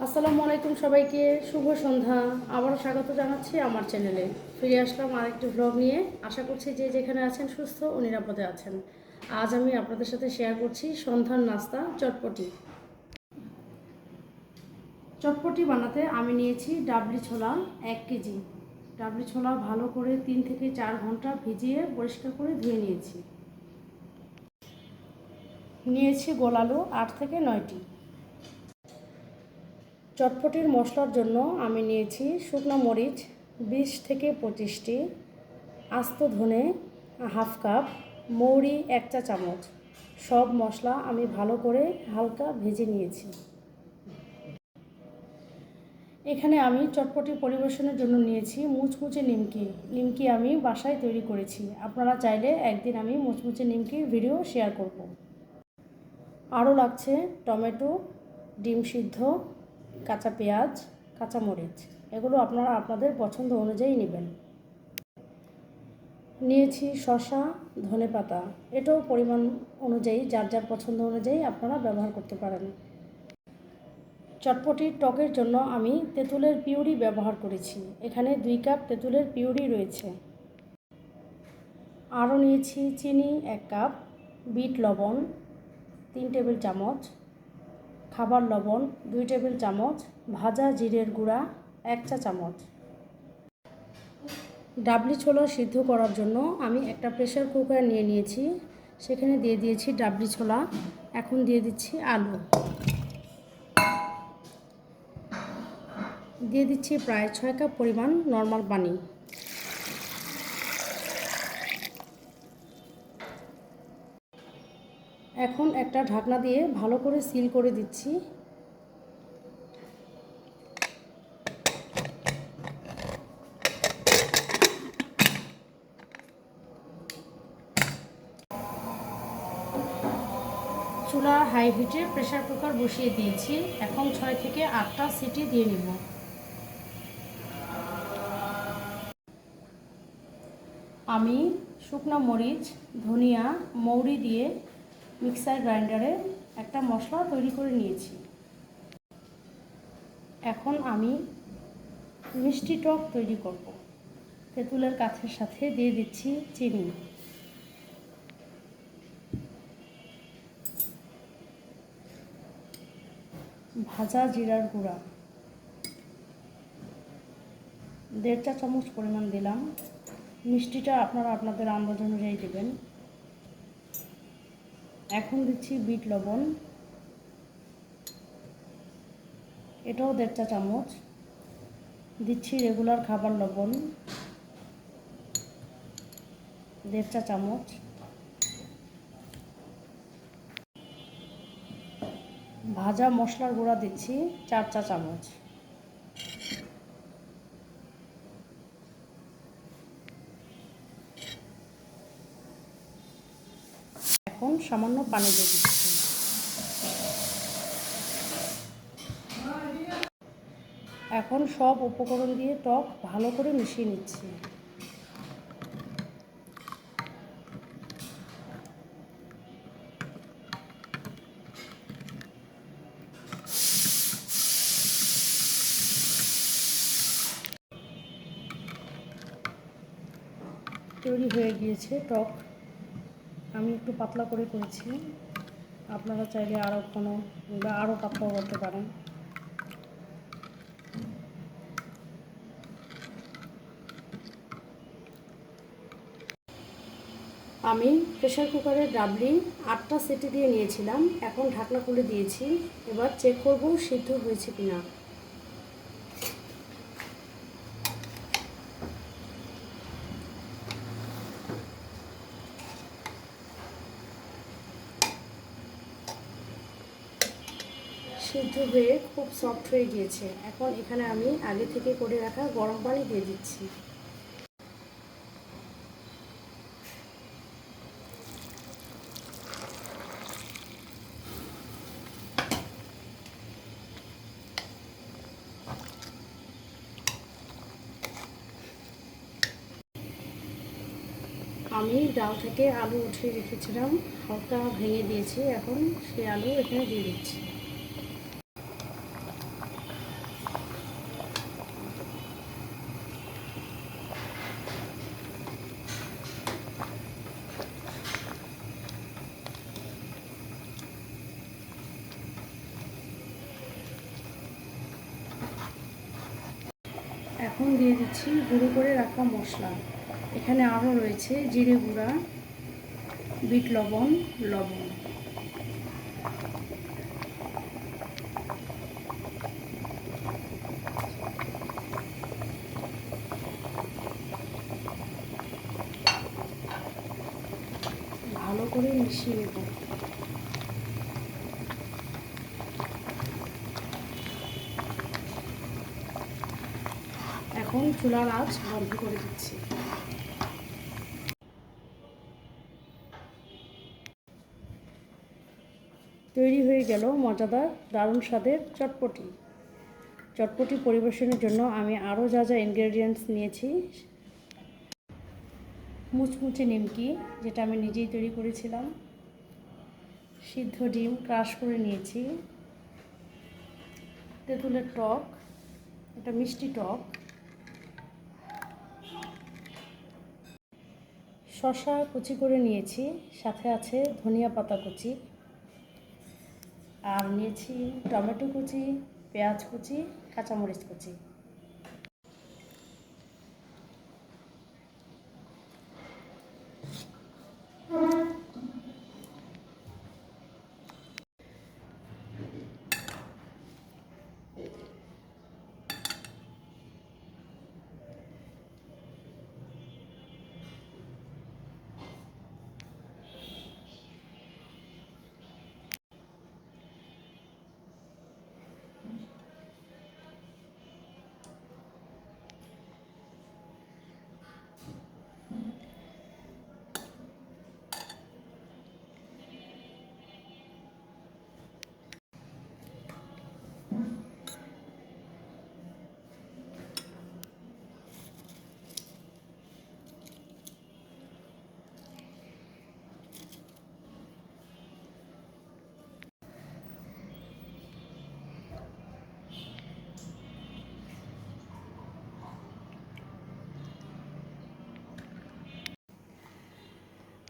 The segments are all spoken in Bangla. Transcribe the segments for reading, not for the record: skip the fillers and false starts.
আসসালামু আলাইকুম সবাইকে, শুভ সন্ধ্যা। আবারও স্বাগত জানাচ্ছি আমার চ্যানেলে। ফিরে আসলাম আরেকটি ভ্লগ নিয়ে। আশা করছি যে যেখানে আছেন সুস্থ ও নিরাপদে আছেন। আজ আমি আপনাদের সাথে শেয়ার করছি সন্ধ্যার নাস্তা চটপটি। চটপটি বানাতে আমি নিয়েছি ডাবলি ছোলা 1 কেজি। ডাবলি ছোলা ভালো করে 3 থেকে 4 ঘন্টা ভিজিয়ে পরিষ্কার করে ধুয়ে নিয়েছি গোল আলু 8 থেকে 9টি। চটপটির মশলার জন্য আমি নিয়েছি শুকনো মরিচ 20 থেকে 25টি, আস্ত ধনে হাফ কাপ, মৌরি 1 চা চামচ। সব মশলা আমি ভালো করে হালকা ভেজে নিয়েছি। এখানে আমি চটপটি পরিবেশনের জন্য নিয়েছি মুচমুচে নিমকি। নিমকি আমি বাসায় তৈরি করেছি। আপনারা চাইলে একদিন আমি মুচমুচে নিমকির ভিডিও শেয়ার করব। আরও লাগছে টমেটো, ডিম সিদ্ধ, কাঁচা পেঁয়াজ, কাঁচামরিচ। এগুলো আপনারা আপনাদের পছন্দ অনুযায়ী নেবেন। নিয়েছি শসা, ধনেপাতা। এটাও পরিমাণ অনুযায়ী যার যার পছন্দ অনুযায়ী আপনারা ব্যবহার করতে পারেন। চটপটির টকের জন্য আমি তেঁতুলের পিউরি ব্যবহার করেছি। এখানে 2 কাপ তেঁতুলের পিউরি রয়েছে। আরও নিয়েছি চিনি 1 কাপ, বিট লবণ 3 টেবিল চামচ, খাবার লবণ 2 টেবিল চামচ, ভাজা জিরের গুঁড়া 1 চা চামচ। ডাবলি ছোলা সিদ্ধ করার জন্য আমি একটা প্রেসার কুকার নিয়েছি। সেখানে দিয়ে দিয়েছি ডাবলি ছোলা। এখন দিয়ে দিচ্ছি আলু। দিয়ে দিচ্ছি প্রায় 6 কাপ পরিমাণ নর্মাল পানি। এখন একটা ঢাকনা দিয়ে ভালো করে সিল করে দিচ্ছি। চুলা হাই হিটে প্রেসার কুকার বসিয়ে দিয়েছি। এখন 6 থেকে 8টা সিটি দিয়ে নিব। আমি শুকনো মরিচ, ধনিয়া, মৌরি দিয়ে মিক্সার গ্রাইন্ডারে একটা মশলা তৈরি করে নিয়েছি। এখন আমি মিষ্টি টক তৈরি করব। তেঁতুলের কাঠের সাথে দিয়ে দিচ্ছি চিনি। ভাজা জিরার গুঁড়া 1.5 চা চামচ পরিমাণ দিলাম। মিষ্টিটা আপনারা আপনাদের আন্দাজ অনুযায়ী দেবেন। এখন দিচ্ছি বিট লবণ, এটাও 1.5 চা চামচ। দিচ্ছি রেগুলার খাবার লবণ 1.5 চা চামচ। ভাজা মশলার গুঁড়া দিচ্ছি 4 চা চামচ। এখন সামান্য পানি দিয়ে দিচ্ছি। এখন সব উপকরণ দিয়ে টক ভালো করে মিশিয়ে নিচ্ছি। তৈরি হয়ে গিয়েছে টক। আমি একটু পাতলা করে করেছি। আপনারা চাইলে আরও আরও পাতলাও করতে পারেন। আমি প্রেসার কুকারে ডাবলি 8টা সিটি দিয়ে নিয়েছিলাম। এখন ঢাকনা খুলে দিয়েছি। এবার চেক করব সিদ্ধ হয়েছে কিনা। সিদ্ধ হয়ে খুব সফট হয়ে গিয়েছে। এখন এখানে আমি আগে থেকে করে রাখা গরম পানি দিয়ে দিচ্ছি। আমি ডাল থেকে আলু উঠিয়ে রেখেছিলাম, হালকা ভেঙে দিয়েছি। এখন সেই আলু এখানে দিয়ে দিচ্ছি। এখন দিয়ে দিচ্ছি গুঁড়ো করে রাখা মশলা। এখানে আরও রয়েছে জিরে গুঁড়া, বিট লবণ, লবণ। ভালো করে মিশিয়ে নেব। এখন চুলার আঁচ বন্ধ করে দিচ্ছি। তৈরি হয়ে গেল মজাদার দারুণ স্বাদের চটপটি। চটপটি পরিবেশনের জন্য আমি আরও যা যা ইনগ্রেডিয়েন্টস নিয়েছি: মুচমুচে নিমকি, যেটা আমি নিজেই তৈরি করেছিলাম, সিদ্ধ ডিম ক্রাশ করে নিয়েছি, তেঁতুলের টক, এটা মিষ্টি টক, শসা কুচি করে নিয়েছি, সাথে আছে ধনিয়া পাতা কুচি, আর নিয়েছি টমেটো কুচি, পেঁয়াজ কুচি, কাঁচামরিচ কুচি।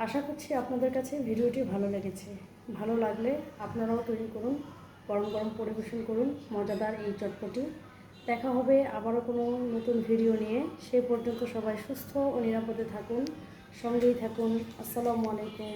আশা করছি আপনাদের কাছে ভিডিওটি ভালো লেগেছে। ভালো লাগলে আপনারাও তৈরি করুন, গরম গরম পরিবেশন করুন মজাদার এই চটপটি। দেখা হবে আবারও কোনো নতুন ভিডিও নিয়ে। সেই পর্যন্ত সবাই সুস্থ ও নিরাপদে থাকুন, সঙ্গেই থাকুন। আসসালামু আলাইকুম।